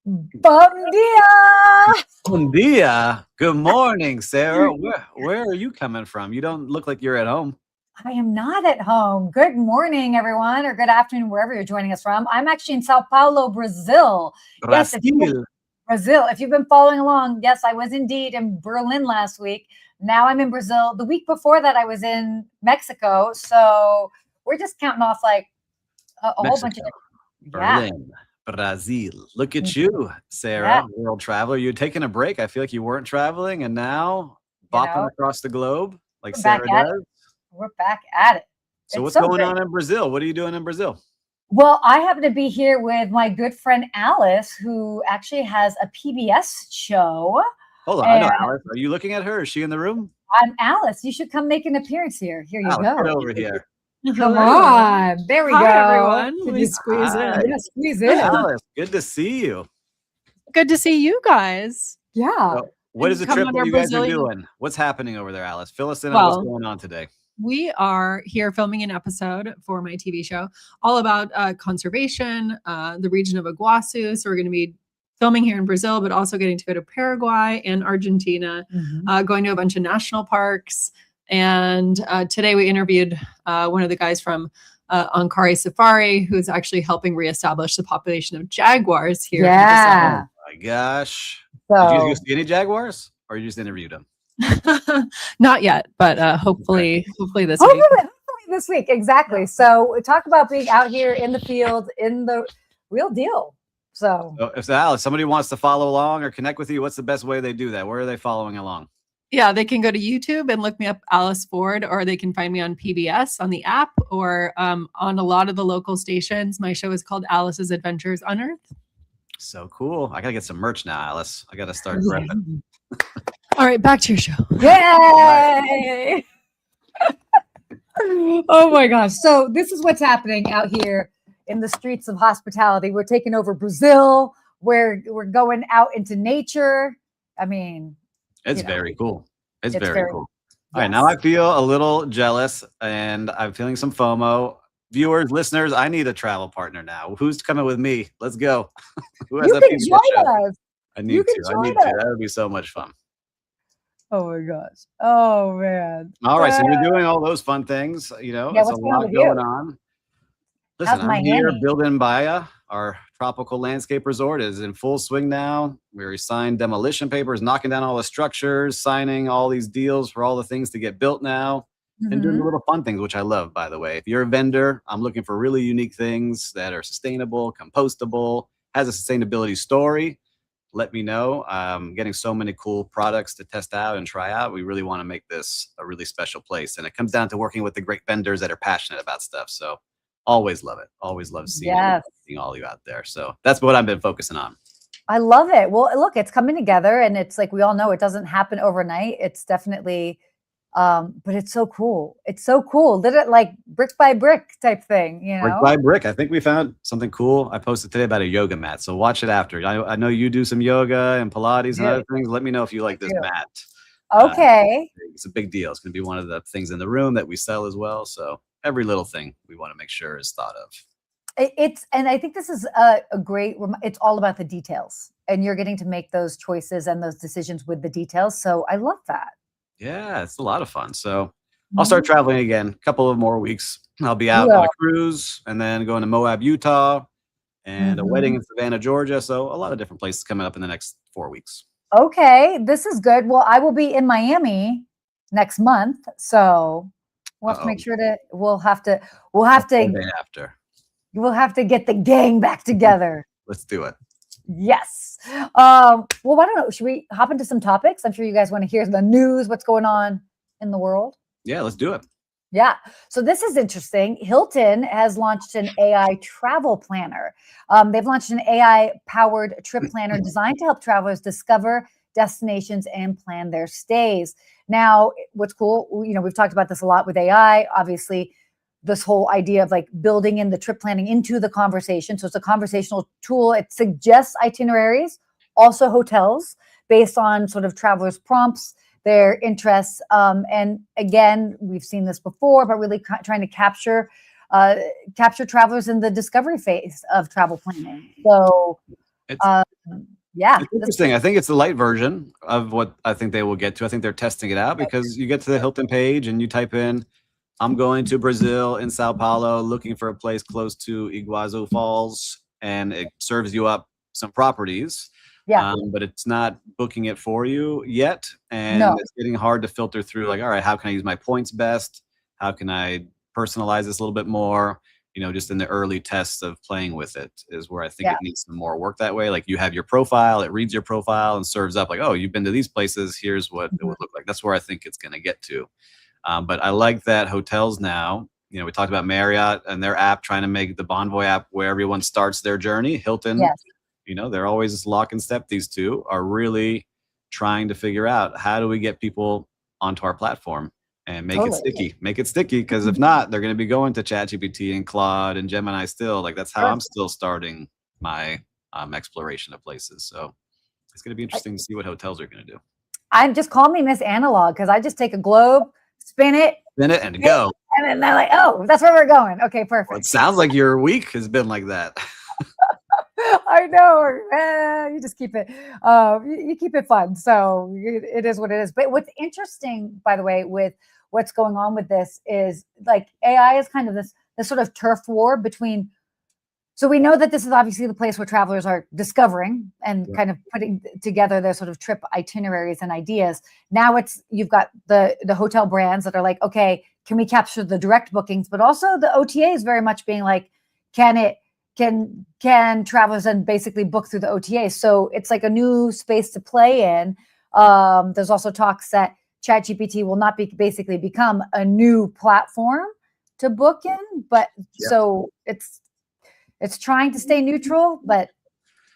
Bom dia! Bom dia. Good morning, Sarah. Where are you coming from? You don't look like you're at home. I am not at home. Good morning, everyone, or good afternoon, wherever you're joining us from. I'm actually in Sao Paulo, Brazil. Yes, Brazil. If you've been following along, yes, I was indeed in Berlin last week. Now I'm in Brazil. The week before that, I was in Mexico. So we're just counting off like a whole bunch of Berlin. Brazil. Look at you, Sarah, world traveler. You're taking a break. I feel like you weren't traveling and now bopping across the globe like Sarah does. We're back at it. So what's going on in Brazil? What are you doing in Brazil? Well, I happen to be here with my good friend Alice, who actually has a PBS show. Hold on, I know Alice. Are you looking at her? Is she in the room? I'm Alice. You should come make an appearance here. Here you Alice, go. Get over here. Come on. There we go. Everyone. Let me squeeze in. Yeah, squeeze in. Alice, good to see you. Good to see you guys. Yeah. So what is the trip that you guys are doing? What's happening over there, Alice? Fill us in on what's going on today. We are here filming an episode for my TV show all about conservation, the region of Iguazu. So we're going to be filming here in Brazil, but also getting to go to Paraguay and Argentina, going to a bunch of national parks. And today we interviewed one of the guys from Ankara Safari, who's actually helping reestablish the population of jaguars here. Yeah. Oh my gosh. So, did you see any jaguars or you just interviewed them? Not yet, but hopefully this week. Hopefully this week. Exactly. So talk about being out here in the field, in the real deal. So if Alice, somebody wants to follow along or connect with you, what's the best way they do that? Where are they following along? Yeah, they can go to YouTube and look me up, Alice Ford, or they can find me on PBS on the app or on a lot of the local stations. My show is called Alice's Adventures on Earth. So cool. I got to get some merch now, Alice. I got to start prepping. All right, back to your show. Yay! Oh my gosh. So this is what's happening out here in the streets of hospitality. We're taking over Brazil. We're going out into nature. I mean, it's very cool. It's very cool. All right, now I feel a little jealous and I'm feeling some FOMO. Viewers, listeners, I need a travel partner now. Who's coming with me? Let's go. Who has you can join us. I need to. That would be so much fun. Oh my gosh. Oh man. All right. So you're doing all those fun things. You know, it's a lot going on. Listen, I'm here building Bahia. Our tropical landscape resort is in full swing now. We signed demolition papers, knocking down all the structures, signing all these deals for all the things to get built now. And doing the little fun things, which I love, by the way. If you're a vendor, I'm looking for really unique things that are sustainable, compostable, has a sustainability story. Let me know. I'm getting so many cool products to test out and try out. We really want to make this a really special place. And it comes down to working with the great vendors that are passionate about stuff. So always love it. Always love seeing all you out there. So that's what I've been focusing on. I love it. Well, look, it's coming together and it's like, we all know it doesn't happen overnight. It's definitely, but it's so cool. It's so cool. Did it like brick by brick type thing, you know? Brick by brick. I think we found something cool. I posted today about a yoga mat. So watch it after. I know you do some yoga and Pilates and other things. Let me know if you like this mat. Okay. It's a big deal. It's going to be one of the things in the room that we sell as well. So every little thing we want to make sure is thought of. And I think this is a great, it's all about the details and you're getting to make those choices and those decisions with the details. So I love that. Yeah, it's a lot of fun. So I'll start traveling again, a couple of more weeks. I'll be out on a cruise and then going to Moab, Utah and a wedding in Savannah, Georgia. So a lot of different places coming up in the next 4 weeks. Okay, this is good. Well, I will be in Miami next month. So we'll have to make sure we'll have to get the gang back together. Let's do it. Yes. Well, I don't know. Should we hop into some topics? I'm sure you guys want to hear the news, what's going on in the world. Yeah, let's do it. Yeah. So this is interesting. Hilton has launched an AI travel planner. They've launched an AI-powered trip planner designed to help travelers discover destinations and plan their stays. Now, what's cool, you know, we've talked about this a lot with AI, obviously, this whole idea of like building in the trip planning into the conversation. So it's a conversational tool. It suggests itineraries, also hotels, based on sort of travelers' prompts, their interests. And again, we've seen this before, but really trying to capture travelers in the discovery phase of travel planning. So Yeah, it's interesting. I think it's the light version of what I think they will get to. I think they're testing it out because you get to the Hilton page and you type in, I'm going to Brazil in Sao Paulo looking for a place close to Iguazu Falls, and it serves you up some properties. Yeah. But it's not booking it for you yet. And it's getting hard to filter through, like, all right, how can I use my points best? How can I personalize this a little bit more? Just in the early tests of playing with it is where I think it needs some more work that way. Like, you have your profile, it reads your profile and serves up like, oh, you've been to these places. Here's what it would look like. That's where I think it's going to get to. But I like that hotels now, we talked about Marriott and their app trying to make the Bonvoy app where everyone starts their journey. Hilton, they're always lock and step. These two are really trying to figure out, how do we get people onto our platform and make it sticky. Because if not, they're going to be going to ChatGPT and Claude and Gemini still. Like, that's how I'm still starting my exploration of places. So it's going to be interesting to see what hotels are going to do. Just call me Miss Analog, because I just take a globe, spin it and go. And then they're like, oh, that's where we're going. Okay, perfect. Well, it sounds like your week has been like that. I know. You just keep it. You keep it fun. So it is what it is. But what's interesting, by the way, with what's going on with this is, like, AI is kind of this sort of turf war between. So we know that this is obviously the place where travelers are discovering and kind of putting together their sort of trip itineraries and ideas. Now you've got the hotel brands that are like, okay, can we capture the direct bookings? But also the OTAs very much being like, can travelers then basically book through the OTAs? So it's like a new space to play in. There's also talks that ChatGPT will not basically become a new platform to book in, but so it's trying to stay neutral, but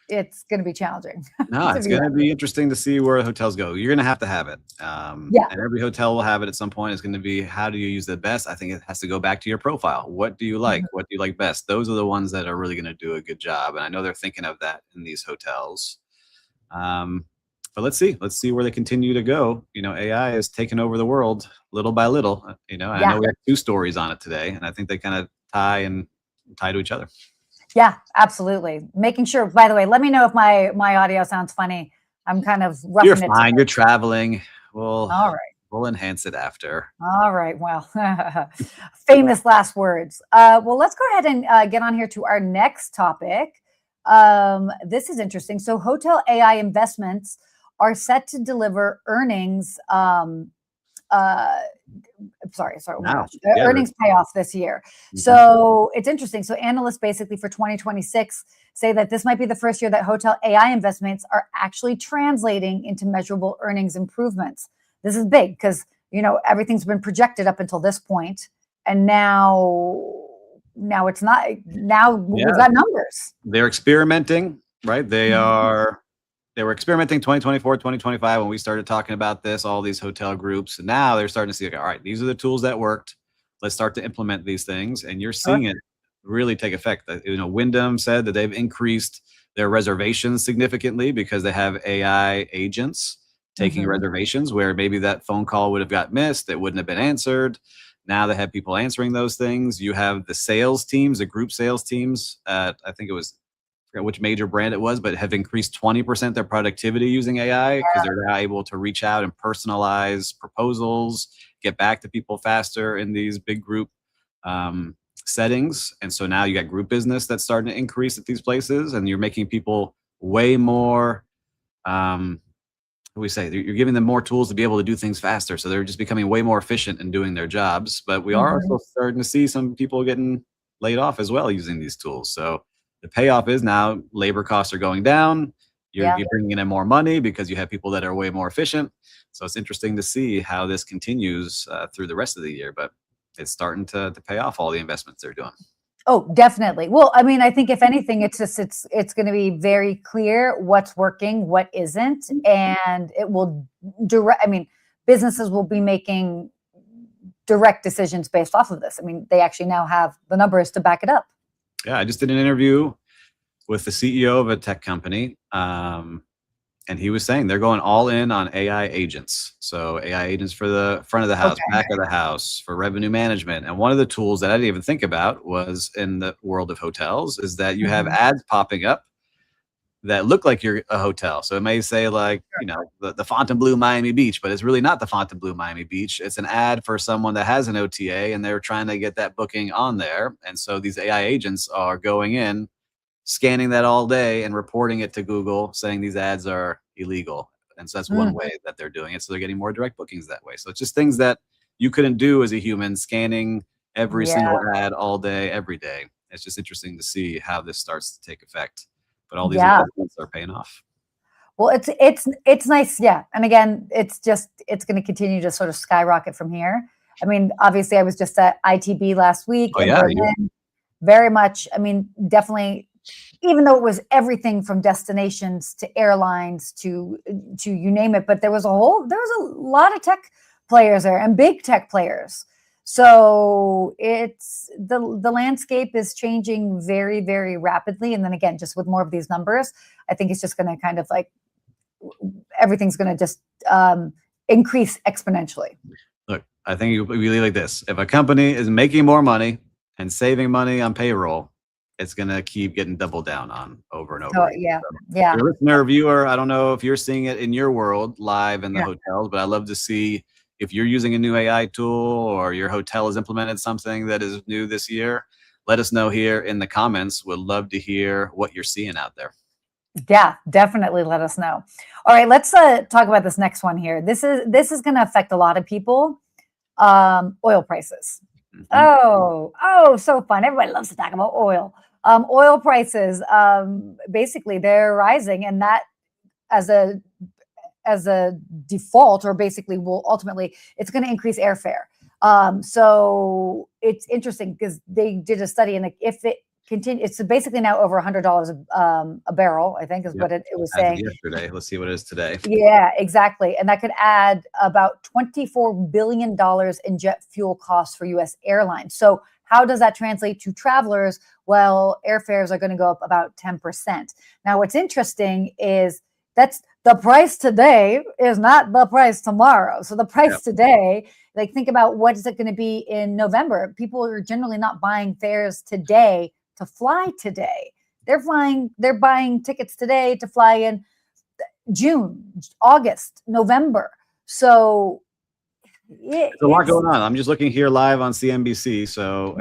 it's going to be challenging. No, it's going to be interesting to see where hotels go. You're going to have it. And every hotel will have it at some point. It's going to be, how do you use it best? I think it has to go back to your profile. What do you like? What do you like best? Those are the ones that are really going to do a good job. And I know they're thinking of that in these hotels. But let's see where they continue to go. AI is taking over the world little by little. I know we have 2 stories on it today, and I think they kind of tie to each other. Yeah, absolutely. Making sure, by the way, let me know if my audio sounds funny. I'm kind of roughing it. You're fine. You're traveling. All right. We'll enhance it after. All right. Well, famous last words. Well, let's go ahead and get on here to our next topic. This is interesting. So hotel AI investments are set to deliver earnings. Earnings payoff this year. So it's interesting. So analysts basically for 2026 say that this might be the first year that hotel AI investments are actually translating into measurable earnings improvements. This is big because, everything's been projected up until this point, and now it's not. Now we've got numbers. They're experimenting, right? They were experimenting 2024, 2025 when we started talking about this, all these hotel groups. And now they're starting to see, all right, these are the tools that worked. Let's start to implement these things. And you're seeing it really take effect. Wyndham said that they've increased their reservations significantly because they have AI agents taking reservations where maybe that phone call would have got missed. It wouldn't have been answered. Now they have people answering those things. You have the sales teams, the group sales teams at, I think it was, which major brand it was, but have increased 20% their productivity using AI because they're now able to reach out and personalize proposals, get back to people faster in these big group settings. And so now you got group business that's starting to increase at these places, and you're making people way more, you're giving them more tools to be able to do things faster. So they're just becoming way more efficient in doing their jobs. But we are also starting to see some people getting laid off as well using these tools. So the payoff is now labor costs are going down. You're bringing in more money because you have people that are way more efficient. So it's interesting to see how this continues through the rest of the year, but it's starting to pay off all the investments they're doing. Oh, definitely. Well, I mean, I think if anything, it's going to be very clear what's working, what isn't, and it will businesses will be making direct decisions based off of this. I mean, they actually now have the numbers to back it up. Yeah, I just did an interview with the CEO of a tech company, and he was saying they're going all in on AI agents. So AI agents for the front of the house, back of the house, for revenue management. And one of the tools that I didn't even think about was in the world of hotels is that you have ads popping up that look like you're a hotel. So it may say like, the Fontainebleau Miami Beach, but it's really not the Fontainebleau Miami Beach. It's an ad for someone that has an OTA and they're trying to get that booking on there. And so these AI agents are going in, scanning that all day and reporting it to Google saying these ads are illegal. And so that's one way that they're doing it. So they're getting more direct bookings that way. So it's just things that you couldn't do as a human, scanning every single ad all day, every day. It's just interesting to see how this starts to take effect. But all these investments are paying off. Well, it's nice. Yeah. And again, it's going to continue to sort of skyrocket from here. I mean, obviously I was just at ITB last week. Oh, yeah. Very much. I mean, definitely, even though it was everything from destinations to airlines to you name it, but there was a lot of tech players there and big tech players. So it's the landscape is changing very, very rapidly. And then again, just with more of these numbers, I think it's just going to kind of like everything's going to just increase exponentially. Look, I think you really like this. If a company is making more money and saving money on payroll, it's going to keep getting doubled down on over and over. Oh, yeah. So Yeah. Your listener, viewer, I don't know if you're seeing it in your world live in the hotels, but I love to see if you're using a new AI tool or your hotel has implemented something that is new this year. Let us know here in the comments. We'd love to hear what you're seeing out there. Yeah, definitely let us know. All right, let's talk about this next one here. This is going to affect a lot of people. Oil prices. Oh, so fun. Everybody loves to talk about oil. Oil prices, basically they're rising, and that as a default, or basically will ultimately, it's going to increase airfare. So it's interesting because they did a study, and if it continues, it's basically now over $100 a barrel, I think is what it was saying yesterday. Let's see what it is today. Yeah, exactly. And that could add about $24 billion in jet fuel costs for U.S. airlines. So how does that translate to travelers? Well, airfares are going to go up about 10%. Now, what's interesting is that's the price today is not the price tomorrow. So the price today, like think about what is it going to be in November? People are generally not buying fares today to fly today. They're buying tickets today to fly in June, August, November. So there's a lot going on. I'm just looking here live on CNBC. So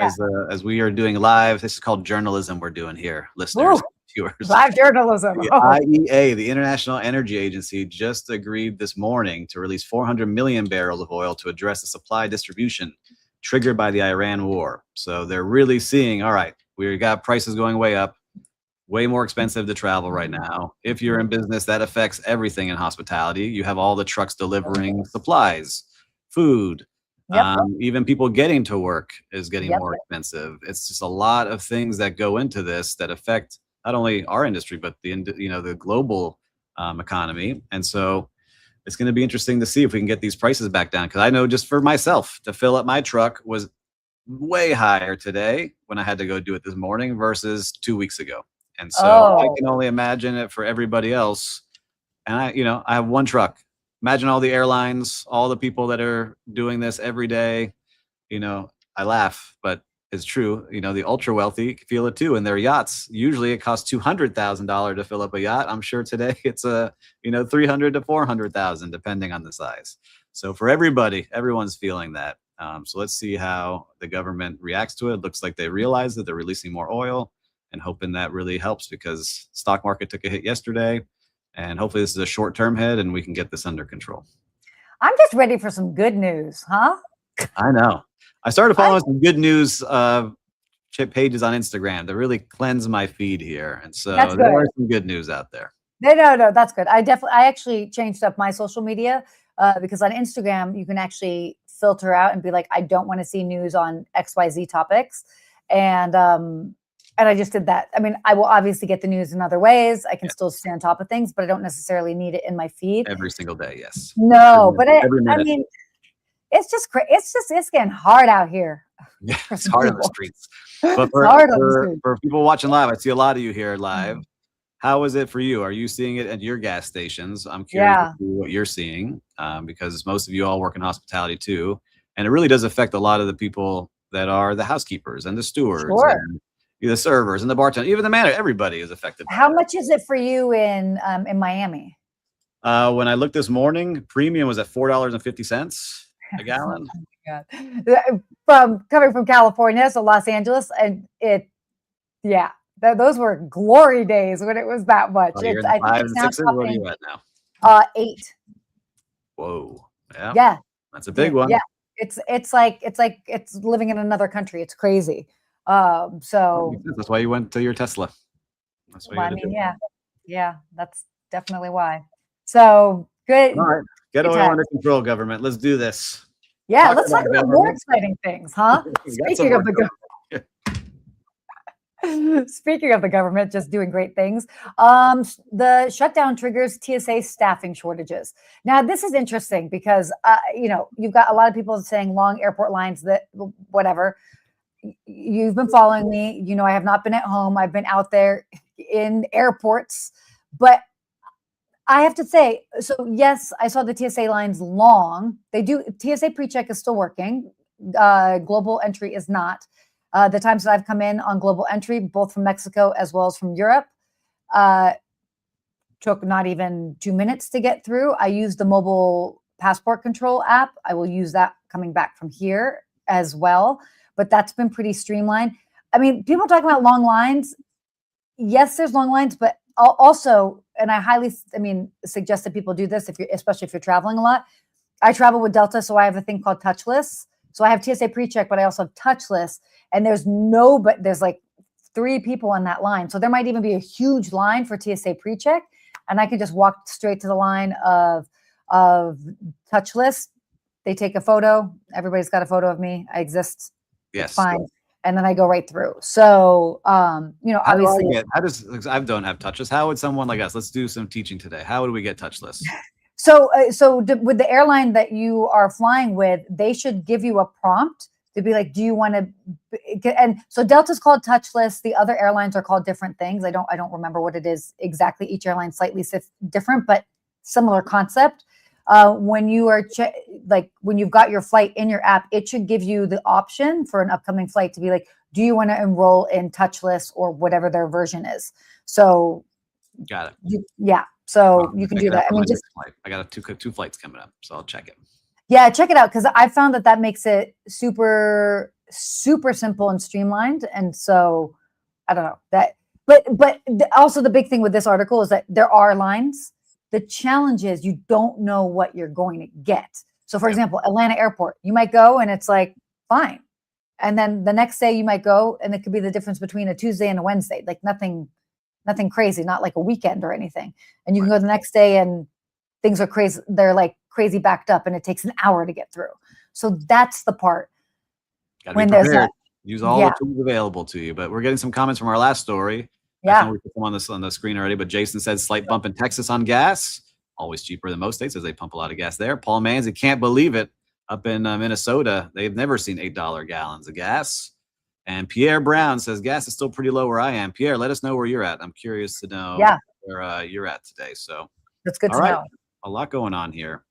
as we are doing live, this is called journalism we're doing here, listeners. Viewers. Live journalism. The IEA, the International Energy Agency, just agreed this morning to release 400 million barrels of oil to address the supply distribution triggered by the Iran war. So they're really seeing, all right, we got prices going way up, way more expensive to travel right now. If you're in business, that affects everything in hospitality. You have all the trucks delivering supplies, food, even people getting to work is getting more expensive. It's just a lot of things that go into this that affect not only our industry, but the global economy. And so it's going to be interesting to see if we can get these prices back down. Because I know just for myself, to fill up my truck was way higher today when I had to go do it this morning versus 2 weeks ago. And so I can only imagine it for everybody else. And I have one truck. Imagine all the airlines, all the people that are doing this every day. I laugh, but it's true. The ultra wealthy feel it too. And their yachts, usually it costs $200,000 to fill up a yacht. I'm sure today it's $300,000 to $400,000, depending on the size. So for everybody, everyone's feeling that. So let's see how the government reacts to it. It looks like they realize that they're releasing more oil, and hoping that really helps, because stock market took a hit yesterday, and hopefully this is a short-term hit and we can get this under control. I'm just ready for some good news, huh? I know. I started following some good news pages on Instagram to really cleanse my feed here. And so there are some good news out there. No, that's good. I actually changed up my social media because on Instagram, you can actually filter out and be like, I don't want to see news on XYZ topics. And I just did that. I mean, I will obviously get the news in other ways. I can still stay on top of things, but I don't necessarily need it in my feed. Every single day, yes. No, but I mean, it's just crazy. It's getting hard out here. Yeah, it's hard on the streets. But for people watching live, I see a lot of you here live. How is it for you? Are you seeing it at your gas stations? I'm curious to see what you're seeing, because most of you all work in hospitality too. And it really does affect a lot of the people that are the housekeepers and the stewards. Sure. And, The servers and the bartender, even the manager, everybody is affected. How much is it for you in Miami? When I looked this morning, premium was at $4.50 a gallon. Oh my God. Coming from California, so Los Angeles, and those were glory days when it was that much. You're in the 5 and 6s. What are you at now? 8. Whoa. Yeah. Yeah. That's a big one. Yeah. It's like it's living in another country. It's crazy. So that's why you went to your Tesla. That's why yeah, that's definitely why. So good. All right. Get oil under control, government. Let's do this. Yeah, let's talk about more exciting things, huh? Speaking of the government just doing great things, the shutdown triggers TSA staffing shortages. Now, this is interesting because, you've got a lot of people saying long airport lines that whatever. You've been following me. I have not been at home. I've been out there in airports. But I have to say, so yes, I saw the TSA lines long. TSA PreCheck is still working. Global entry is not. The times that I've come in on global entry, both from Mexico as well as from Europe, took not even 2 minutes to get through. I used the mobile passport control app. I will use that coming back from here as well. But that's been pretty streamlined. I mean, people talking about long lines. Yes, there's long lines, but also, and I highly, suggest that people do this especially if you're traveling a lot. I travel with Delta, so I have a thing called touchless. So I have TSA PreCheck, but I also have touchless, and there's like 3 people on that line. So there might even be a huge line for TSA PreCheck, and I can just walk straight to the line of touchless. They take a photo. Everybody's got a photo of me. I exist. Yes. It's fine. And then I go right through. So, obviously, I don't have touchless. How would someone like us? Let's do some teaching today. How would we get touchless? So with the airline that you are flying with, they should give you a prompt to be like, do you want to? And so Delta's called touchless. The other airlines are called different things. I don't remember what it is exactly. Each airline slightly different, but similar concept. When you are when you've got your flight in your app, it should give you the option for an upcoming flight to be like, do you want to enroll in touchless or whatever their version is? So got it. So you can do that. I got two flights coming up, so I'll check it. Yeah, check it out, because I found that makes it super, super simple and streamlined. And so I don't know that, but also the big thing with this article is that there are lines. The challenge is you don't know what you're going to get. So for example, Atlanta Airport, you might go and it's like, fine. And then the next day you might go and it could be the difference between a Tuesday and a Wednesday, like nothing crazy, not like a weekend or anything. And you can go the next day and things are crazy. They're like crazy backed up and it takes an hour to get through. So that's the part. When there's that. Use all the tools available to you. But we're getting some comments from our last story. Yeah. We put them on the screen already, but Jason said slight bump in Texas on gas. Always cheaper than most states as they pump a lot of gas there. Paul Manzi can't believe it. Up in Minnesota, they've never seen $8 gallons of gas. And Pierre Brown says gas is still pretty low where I am. Pierre, let us know where you're at. I'm curious to know where you're at today. So that's good to know. A lot going on here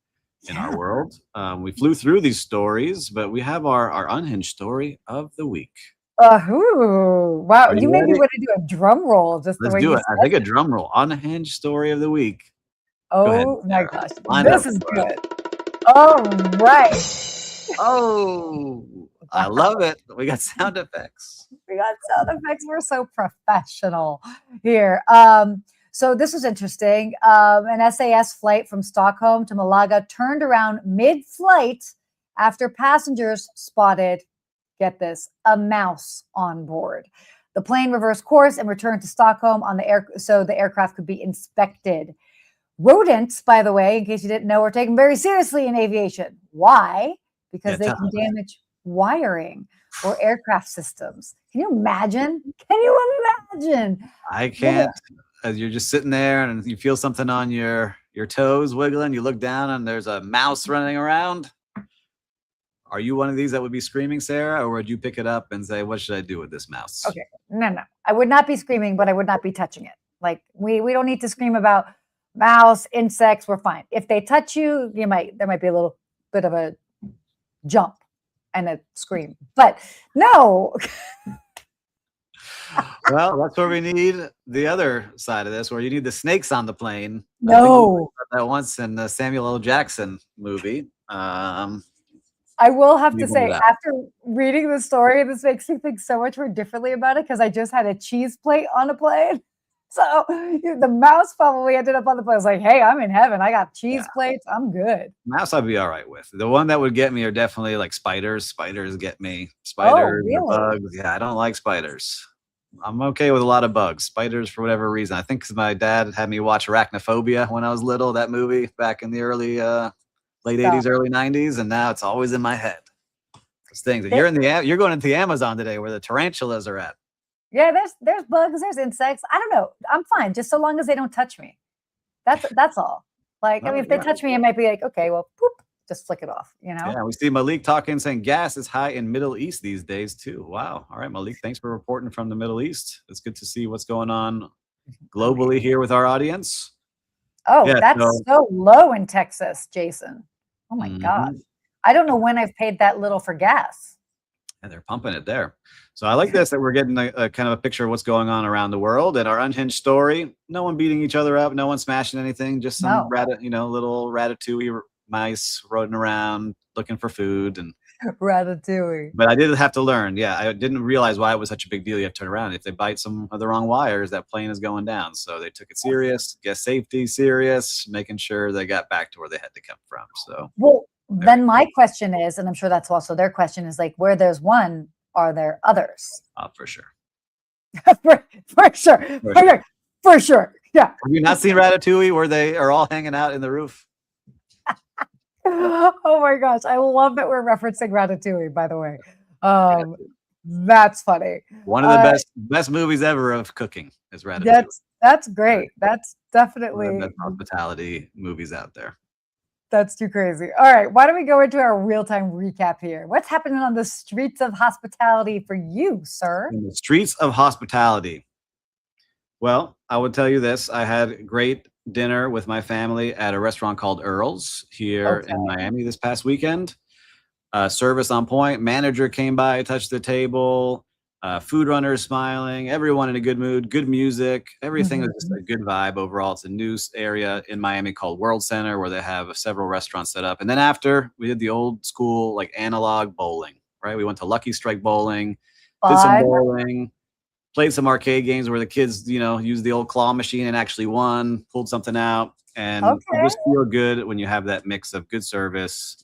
in our world. We flew through these stories, but we have our unhinged story of the week. Wow. You made me want to do a drum roll. Let's do it. I think a drum roll. Unhinged story of the week. Oh my gosh. This is good. All right. Oh, I love it. We got sound effects. We're so professional here. So this was interesting. An SAS flight from Stockholm to Málaga turned around mid-flight after passengers spotted, get this, a mouse on board. The plane reversed course and returned to Stockholm so the aircraft could be inspected. Rodents, by the way, in case you didn't know, are taken very seriously in aviation. Why? Because they can damage wiring or aircraft systems. Can you imagine? I can't. As you're just sitting there and you feel something on your toes wiggling, you look down and there's a mouse running around. Are you one of these that would be screaming, Sarah, or would you pick it up and say, what should I do with this mouse? Okay. No. I would not be screaming, but I would not be touching it. Like we don't need to scream about mouse, insects. We're fine. If they touch you, there might be a little bit of a jump and a scream, but no. Well, that's where we need the other side of this, where you need the snakes on the plane. No. That once in the Samuel L. Jackson movie. I will have to say, after reading the story, this makes me think so much more differently about it because I just had a cheese plate on a plane. So the mouse probably ended up on the plane. I was like, hey, I'm in heaven. I got cheese plates. I'm good. Mouse I'd be all right with. The one that would get me are definitely like spiders. Spiders get me. Spiders, really? bugs. Yeah, I don't like spiders. I'm okay with a lot of bugs. Spiders, for whatever reason. I think because my dad had me watch Arachnophobia when I was little, that movie back in the late 80s, early 90s, and now it's always in my head. Those things. You're going into the Amazon today where the tarantulas are at. Yeah, there's bugs, there's insects. I don't know. I'm fine, just so long as they don't touch me. That's all. Like, I mean, if they touch me, I might be like, okay, well, poop, just flick it off, you know? Yeah, we see Malik talking, saying gas is high in Middle East these days too. Wow. All right, Malik, thanks for reporting from the Middle East. It's good to see what's going on globally here with our audience. Oh, yeah, that's so low in Texas, Jason. Oh my God. I don't know when I've paid that little for gas. And they're pumping it there. So I like this, that we're getting a kind of a picture of what's going on around the world. And our Unhinged Story, no one beating each other up, no one smashing anything, just some little ratatouille mice roding around looking for food. And Ratatouille. But I did have to learn. Yeah, I didn't realize why it was such a big deal. You have to turn around. If they bite some of the wrong wires, that plane is going down. So they took it serious, guest safety serious, making sure they got back to where they had to come from. So then my question is, and I'm sure that's also their question, is like, where there's one, are there others? For sure. For sure. Yeah. Have you not seen Ratatouille where they are all hanging out in the roof? Oh my gosh. I love that we're referencing Ratatouille, by the way. That's funny. One of the best movies ever of cooking is Ratatouille. That's great. That's definitely one of the best hospitality movies out there. That's too crazy. All right. Why don't we go into our real-time recap here? What's happening on the streets of hospitality for you, sir? In the streets of hospitality. Well, I would tell you this. I had great dinner with my family at a restaurant called Earl's here in Miami this past weekend. Service on point. Manager came by, touched the table. Food runners smiling, everyone in a good mood, good music. Everything was just a good vibe overall. It's a new area in Miami called World Center where they have several restaurants set up. And then after, we did the old school, like analog bowling, right? We went to Lucky Strike bowling, did some bowling, played some arcade games where the kids, used the old claw machine and actually won, pulled something out. And you just feel good when you have that mix of good service,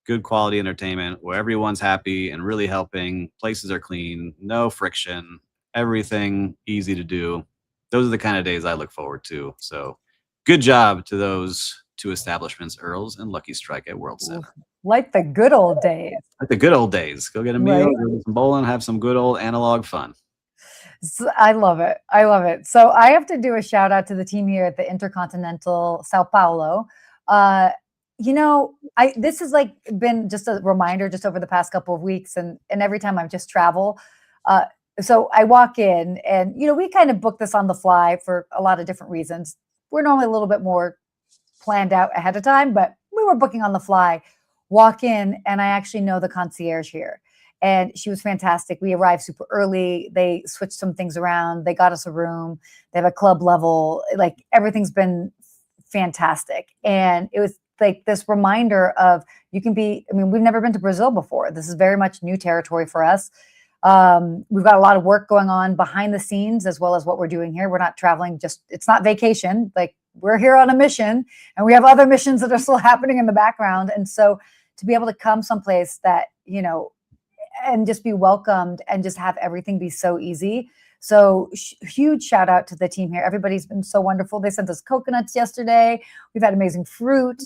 good quality entertainment where everyone's happy and really helping. Places are clean, no friction, everything easy to do. Those are the kind of days I look forward to. So good job to those two establishments, Earl's and Lucky Strike at World Center. Like the good old days. Like the good old days. Go get a meal, go get some bowling, have some good old analog fun. I love it. I love it. So I have to do a shout out to the team here at the Intercontinental Sao Paulo. This has been just a reminder just over the past couple of weeks and every time I just travel. So I walk in and, we kind of book this on the fly for a lot of different reasons. We're normally a little bit more planned out ahead of time, but we were booking on the fly. Walk in and I actually know the concierge here and she was fantastic. We arrived super early. They switched some things around. They got us a room. They have a club level, everything's been fantastic. And it was like this reminder of we've never been to Brazil before. This is very much new territory for us. We've got a lot of work going on behind the scenes as well as what we're doing here. We're not traveling it's not vacation. We're here on a mission and we have other missions that are still happening in the background. And so to be able to come someplace that, and just be welcomed and just have everything be so easy. So huge shout out to the team here. Everybody's been so wonderful. They sent us coconuts yesterday. We've had amazing fruit,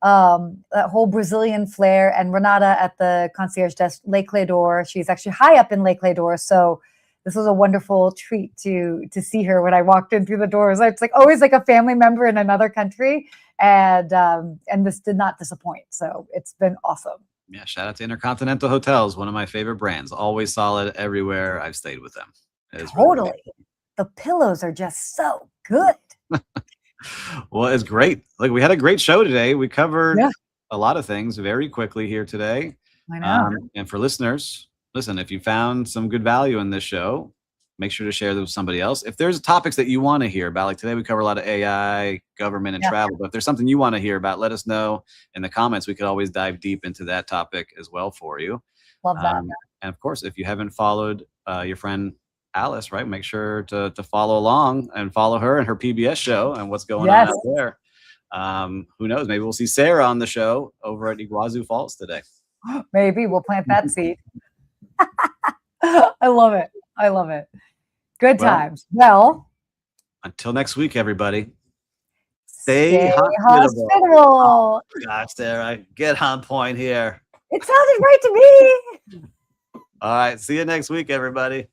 that whole Brazilian flair. And Renata at the concierge desk, Lake Clédor, she's actually high up in Lake Clédor. So this was a wonderful treat to see her when I walked in through the doors. It's always like a family member in another country. And this did not disappoint. So it's been awesome. Yeah, shout out to Intercontinental Hotels, one of my favorite brands. Always solid everywhere I've stayed with them. Totally. Really the pillows are just so good. Well, it's great. We had a great show today. We covered a lot of things very quickly here today. I know. And for listeners, listen, if you found some good value in this show, make sure to share them with somebody else. If there's topics that you want to hear about, like today we cover a lot of AI, government, and travel, but if there's something you want to hear about, let us know in the comments. We could always dive deep into that topic as well for you. Love that. And of course, if you haven't followed your friend Alice, right, make sure to follow along and follow her and her PBS show and what's going on out there. Who knows? Maybe we'll see Sarah on the show over at Iguazu Falls today. Maybe we'll plant that seed. I love it. I love it. Good times. Well, until next week, everybody. Stay hospitable. Oh, gosh, Sarah, get on point here. It sounded right to me. All right. See you next week, everybody.